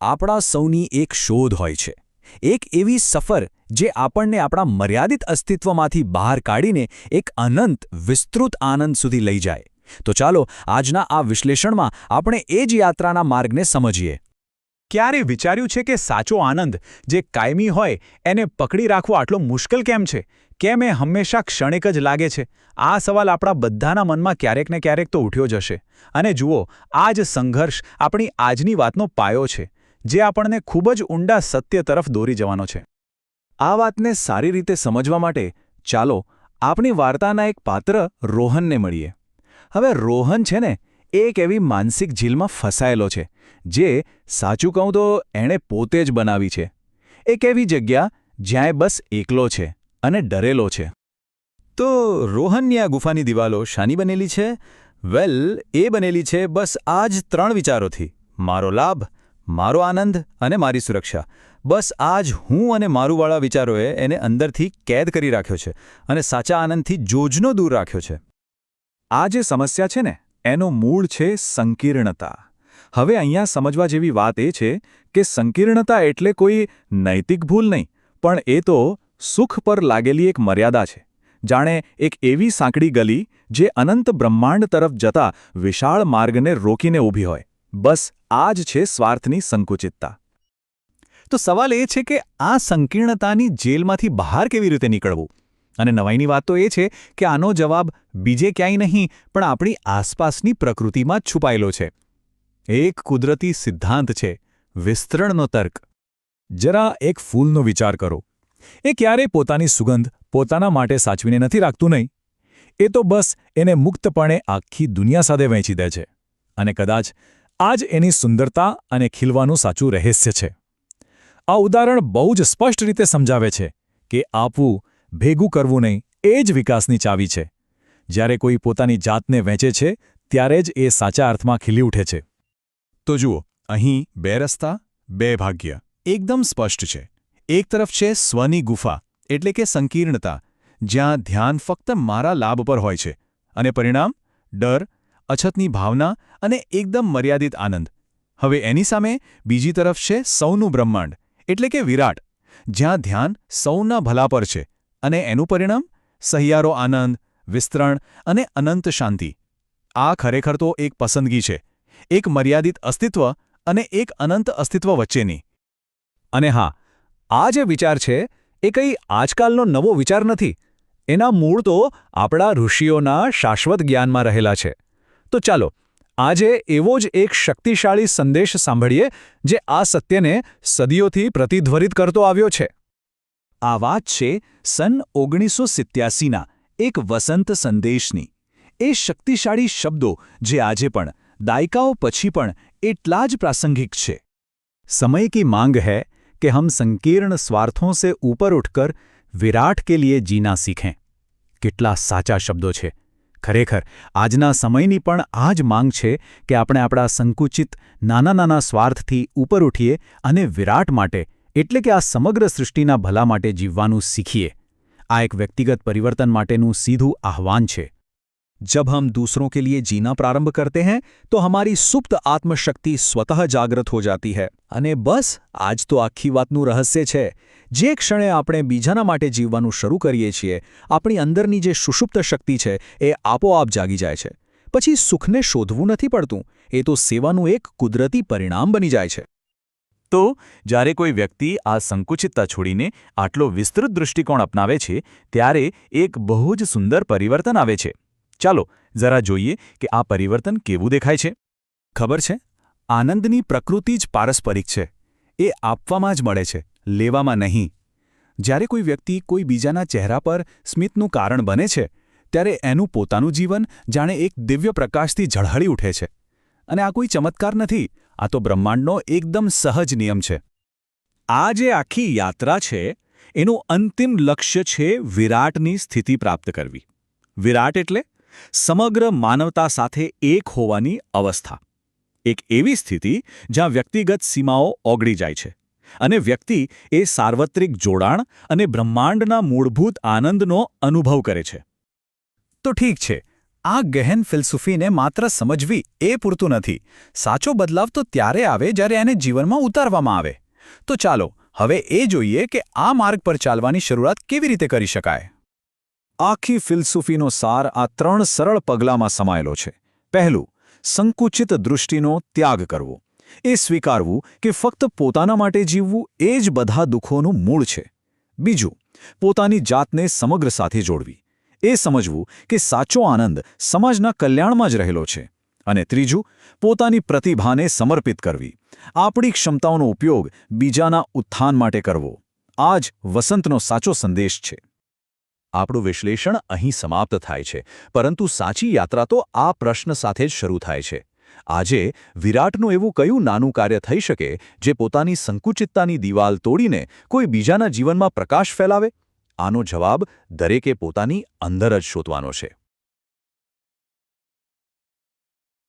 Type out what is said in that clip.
આપણા સૌની એક શોધ હોય છે, એક એવી સફર જે આપણને આપણા મર્યાદિત અસ્તિત્વમાંથી બહાર કાઢીને એક અનંત વિસ્તૃત આનંદ સુધી લઈ જાય. તો ચાલો આજના આ વિશ્લેષણમાં આપણે એ જ યાત્રાના માર્ગને સમજીએ. ક્યારે વિચાર્યું છે કે સાચો આનંદ જે કાયમી હોય એને પકડી રાખવો આટલો મુશ્કેલ કેમ છે? કેમ એ હંમેશા ક્ષણિક જ લાગે છે? આ સવાલ આપણા બધાના મનમાં ક્યારેક ને ક્યારેક તો ઉઠ્યો જ હશે. અને જુઓ, આ જ સંઘર્ષ આપણી આજની વાતનો પાયો છે, જે આપણને ખૂબ જ ઊંડા સત્ય તરફ દોરી જવાનો છે. આ વાતને સારી રીતે સમજવા માટે ચાલો આપણી વાર્તાના એક પાત્ર રોહનને મળીએ. હવે રોહન છે ને, એ એક એવી માનસિક ઝીલમાં ફસાયેલો છે, જે સાચું કહું તો એણે પોતે જ બનાવી છે. એક એવી જગ્યા જ્યાં એ બસ એકલો છે અને ડરેલો છે. તો રોહનની આ ગુફાની દિવાલો શાની બનેલી છે? વેલ, એ બનેલી છે બસ આ જ 3 વિચારોથી: મારો લાભ, મારો આનંદ અને મારી સુરક્ષા. બસ આ જ હું અને મારુંવાળા વિચારોએ એને અંદરથી કેદ કરી રાખ્યો છે અને સાચા આનંદથી જોજનો દૂર રાખ્યો છે. આ જે સમસ્યા છે ને, એનું મૂળ છે સંકીર્ણતા. હવે અહીંયા સમજવા જેવી વાત એ છે કે સંકીર્ણતા એટલે કોઈ નૈતિક ભૂલ નહીં, પણ એ તો સુખ પર લાગેલી એક મર્યાદા છે. જાણે એક એવી સાંકડી ગલી જે અનંત બ્રહ્માંડ તરફ જતા વિશાળ માર્ગને રોકીને ઊભી હોય. બસ આ જ છે સ્વાર્થની સંકુચિતતા. તો સવાલ એ છે કે આ સંકીર્ણતાની જેલમાંથી બહાર કેવી રીતે નીકળવું? અને નવાઈની વાત તો એ છે કે આનો જવાબ બીજે ક્યાંય નહીં પણ આપણી આસપાસની પ્રકૃતિમાં જ છુપાયેલો છે. એક કુદરતી સિદ્ધાંત છે, વિસ્તરણનો તર્ક. જરા એક ફૂલનો વિચાર કરો. એ ક્યારેય પોતાની સુગંધ પોતાના માટે સાચવીને નથી રાખતું નહીં. એ તો બસ એને મુક્તપણે આખી દુનિયા સાથે વહેંચી દે છે. અને કદાચ આ જ એની સુંદરતા અને ખીલવાનું સાચું રહસ્ય છે. આ ઉદાહરણ બહુ જ સ્પષ્ટ રીતે સમજાવે છે કે આપવું, ભેગું કરવું નહીં, એ જ વિકાસની ચાવી છે. જ્યારે કોઈ પોતાની જાતને વહેંચે છે ત્યારે જ એ સાચા અર્થમાં ખીલી ઉઠે છે. તો જુઓ, અહીં 2 રસ્તા, 2 ભાગ્ય એકદમ સ્પષ્ટ છે. એક તરફ છે સ્વની ગુફા, એટલે કે સંકીર્ણતા, જ્યાં ધ્યાન ફક્ત મારા લાભ પર હોય છે અને પરિણામ ડર, અછતની ભાવના અને એકદમ મર્યાદિત આનંદ. હવે એની સામે બીજી તરફ છે સૌનું બ્રહ્માંડ, એટલે કે વિરાટ, જ્યાં ધ્યાન સૌના ભલા પર છે અને એનું પરિણામ સહિયારો આનંદ, વિસ્તરણ અને અનંત શાંતિ. આ ખરેખર તો એક પસંદગી છે, એક મર્યાદિત અસ્તિત્વ અને એક અનંત અસ્તિત્વ વચ્ચેની. અને હા, આ જે વિચાર છે એ કંઈ આજકાલનો નવો વિચાર નથી. એના મૂળ તો આપણા ઋષિઓના શાશ્વત જ્ઞાનમાં રહેલા છે. તો ચાલો આજે એવો જ એક શક્તિશાળી સંદેશ સાંભળીએ જે આ સત્યને સદીઓથી પ્રતિધ્વરિત કરતો આવ્યો છે. આ વાત છે સન 1987ના એક વસંત સંદેશની. એ શક્તિશાળી શબ્દો જે આજે પણ, દાયકાઓ પછી પણ એટલા જ પ્રાસંગિક છે. સમય કી માંગ હૈ कि हम संकीर्ण स्वार्थों से ऊपर उठकर विराट के लिए जीना सीखें. કેટલા સાચા શબ્દો છે. ખરેખર આજના સમયની પણ આ જ માંગ છે કે આપણે આપણા સંકુચિત નાના સ્વાર્થથી ઉપર ઉઠીએ અને વિરાટ માટે, એટલે કે આ સમગ્ર સૃષ્ટિના ભલા માટે જીવવાનું શીખીએ. આ એક વ્યક્તિગત પરિવર્તન માટેનું સીધું આહ્વાન છે. जब हम दूसरों के लिए जीना प्रारंभ करते हैं तो हमारी सुप्त आत्मशक्ति स्वतः जागृत हो जाती है. અને બસ આજ તો આખી વાતનું રહસ્ય છે. જે ક્ષણે આપણે બીજાના માટે જીવવાનું શરૂ કરીએ છીએ, આપણી અંદરની જે સુષુપ્ત શક્તિ છે એ આપોઆપ જાગી જાય છે. પછી સુખને શોધવું નથી પડતું, એ તો સેવાનું એક કુદરતી પરિણામ બની જાય છે. તો જ્યારે કોઈ વ્યક્તિ આ સંકુચિતતા છોડીને આટલો વિસ્તૃત દૃષ્ટિકોણ અપનાવે છે, ત્યારે એક બહુ જ સુંદર પરિવર્તન આવે છે. ચાલો જરા જોઈએ કે આ પરિવર્તન કેવું દેખાય છે. ખબર છે, આનંદની પ્રકૃતિ જ પારસ્પરિક છે. એ આપવામાં જ મળે છે, લેવામાં નહીં. જ્યારે કોઈ વ્યક્તિ કોઈ બીજાના ચહેરા પર સ્મિતનું કારણ બને છે, ત્યારે એનું પોતાનું જીવન જાણે એક દિવ્ય પ્રકાશથી ઝળહળી ઉઠે છે. અને આ કોઈ ચમત્કાર નથી, આ તો બ્રહ્માંડનો એકદમ સહજ નિયમ છે. આ જે આખી યાત્રા છે એનું અંતિમ લક્ષ્ય છે વિરાટની સ્થિતિ પ્રાપ્ત કરવી. વિરાટ એટલે સમગ્ર માનવતા સાથે એક હોવાની અવસ્થા. એક એવી સ્થિતિ જ્યાં વ્યક્તિગત સીમાઓ ઓગળી જાય છે અને વ્યક્તિ એ સાર્વત્રિક જોડાણ અને બ્રહ્માંડના મૂળભૂત આનંદનો અનુભવ કરે છે. તો ઠીક છે, આ ગહેન ફિલસૂફીને માત્ર સમજવી એ પૂરતું નથી. સાચો બદલાવ તો ત્યારે આવે જ્યારે એને જીવનમાં ઉતારવામાં આવે. તો ચાલો હવે એ જોઈએ કે આ માર્ગ પર ચાલવાની શરૂઆત કેવી રીતે કરી શકાય. આખી ફિલસૂફીનો સાર આ 3 સરળ પગલાંમાં સમાયેલો છે. પહેલું, સંકુચિત દૃષ્ટિનો ત્યાગ કરવો. એ સ્વીકારવું કે ફક્ત પોતાના માટે જીવવું એ જ બધા દુઃખોનું મૂળ છે. બીજું, પોતાની જાતને સમગ્ર સાથે જોડવી. એ સમજવું કે સાચો આનંદ સમાજના કલ્યાણમાં જ રહેલો છે. અને ત્રીજું, પોતાની પ્રતિભાને સમર્પિત કરવી. આપણી ક્ષમતાઓનો ઉપયોગ બીજાના ઉત્થાન માટે કરવો. આ જ વસંતનો સાચો સંદેશ છે. આપણું વિશ્લેષણ અહીં સમાપ્ત થાય છે, પરંતુ સાચી યાત્રા તો આ પ્રશ્ન સાથે જ શરૂ થાય છે. આજે વિરાટનું એવું કયું નાનું કાર્ય થઈ શકે જે પોતાની સંકુચિતતાની દિવાલ તોડીને કોઈ બીજાના જીવનમાં પ્રકાશ ફેલાવે? આનો જવાબ દરેકે પોતાની અંદર જ શોધવાનો છે.